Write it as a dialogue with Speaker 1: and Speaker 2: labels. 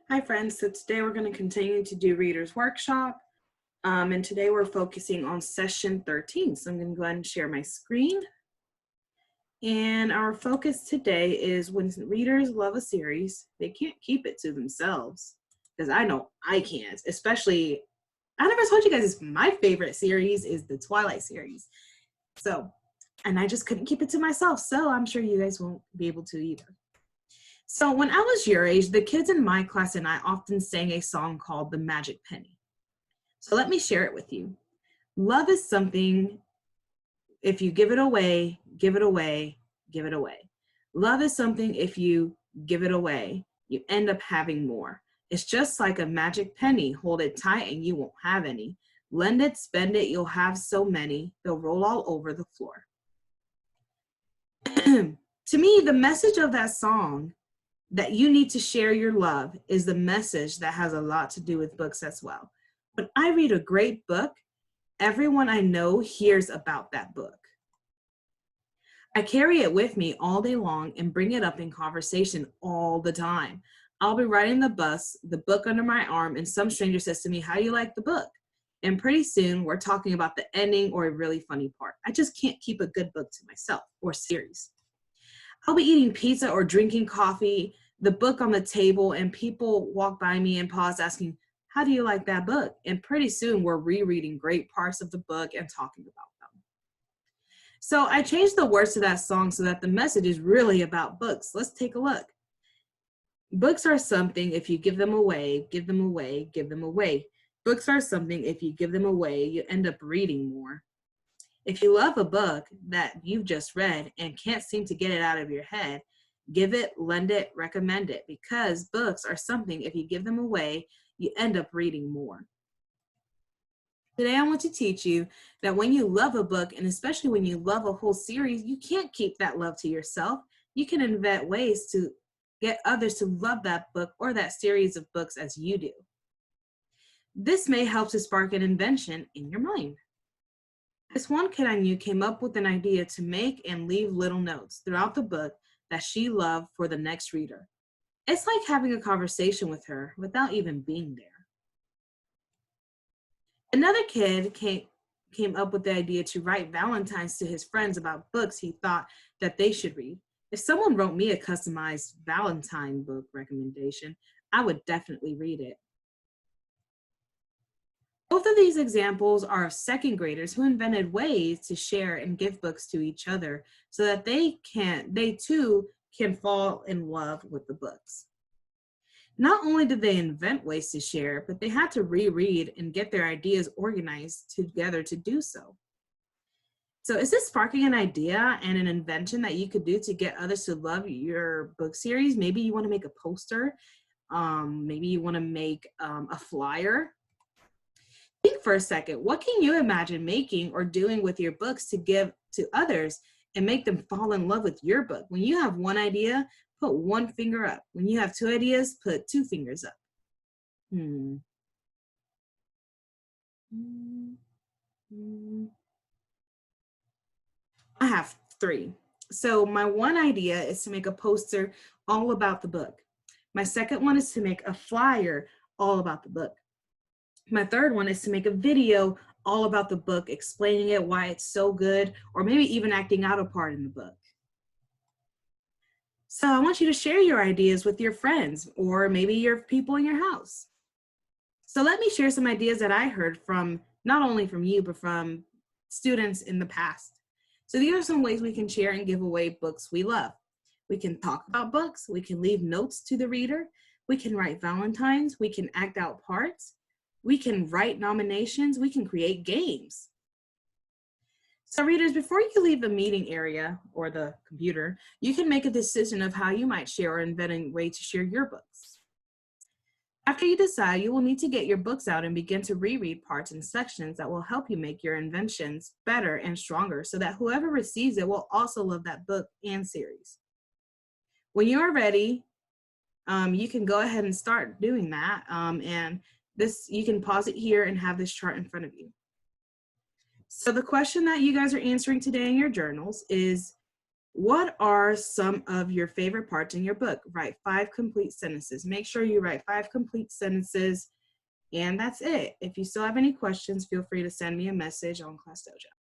Speaker 1: Hi friends, so today we're going to continue to do Reader's Workshop, and today we're focusing on session 13. So I'm going to go ahead and share my screen. And our focus today is when readers love a series, they can't keep it to themselves, because I know I can't, especially, I never told you guys, my favorite series is the Twilight series. So, and I just couldn't keep it to myself, so I'm sure you guys won't be able to either. So when I was your age, the kids in my class and I often sang a song called The Magic Penny. So let me share it with you. Love is something, if you give it away, give it away, give it away. Love is something, if you give it away, you end up having more. It's just like a magic penny. Hold it tight and you won't have any. Lend it, spend it, you'll have so many. They'll roll all over the floor. To me, the message of that song, that you need to share your love, is the message that has a lot to do with books as well. When I read a great book, everyone I know hears about that book. I carry it with me all day long and bring it up in conversation all the time. I'll be riding the bus, the book under my arm, and some stranger says to me, "How do you like the book?" And pretty soon we're talking about the ending or a really funny part. I just can't keep a good book to myself or series. I'll be eating pizza or drinking coffee, the book on the table, and people walk by me and pause asking, "How do you like that book?" And pretty soon we're rereading great parts of the book and talking about them. So I changed the words to that song so that the message is really about books. Let's take a look. Books are something, if you give them away, give them away, give them away. Books are something, if you give them away, you end up reading more. If you love a book that you've just read and can't seem to get it out of your head, give it, lend it, recommend it, because books are something, if you give them away, you end up reading more. Today I want to teach you that when you love a book, and especially when you love a whole series, you can't keep that love to yourself. You can invent ways to get others to love that book or that series of books as you do. This may help to spark an invention in your mind. This one kid I knew came up with an idea to make and leave little notes throughout the book that she loved for the next reader. It's like having a conversation with her without even being there. Another kid came up with the idea to write Valentines to his friends about books he thought that they should read. If someone wrote me a customized Valentine book recommendation, I would definitely read it. Both of these examples are of second graders who invented ways to share and give books to each other so that they too can fall in love with the books. Not only did they invent ways to share, but they had to reread and get their ideas organized together to do so. So is this sparking an idea and an invention that you could do to get others to love your book series? Maybe you want to make a poster. Maybe you want to make a flyer. Think for a second, what can you imagine making or doing with your books to give to others and make them fall in love with your book? When you have one idea, put one finger up. When you have two ideas, put two fingers up. I have three. So my one idea is to make a poster all about the book. My second one is to make a flyer all about the book. My third one is to make a video all about the book, explaining it, why it's so good, or maybe even acting out a part in the book. So I want you to share your ideas with your friends or maybe your people in your house. So let me share some ideas that I heard from, not only from you, but from students in the past. So these are some ways we can share and give away books we love. We can talk about books. We can leave notes to the reader. We can write Valentines. We can act out parts. We can write nominations. We can create games. So readers, before you leave the meeting area or the computer, you can make a decision of how you might share or invent a way to share your books. After you decide, you will need to get your books out and begin to reread parts and sections that will help you make your inventions better and stronger so that whoever receives it will also love that book and series. When you are ready, you can go ahead and start doing that. And you can pause it here and have this chart in front of you. So the question that you guys are answering today in your journals is, What are some of your favorite parts in your book? Write 5 complete sentences. Make sure you write 5 complete sentences, and that's it. If you still have any questions, feel free to send me a message on Class Dojo.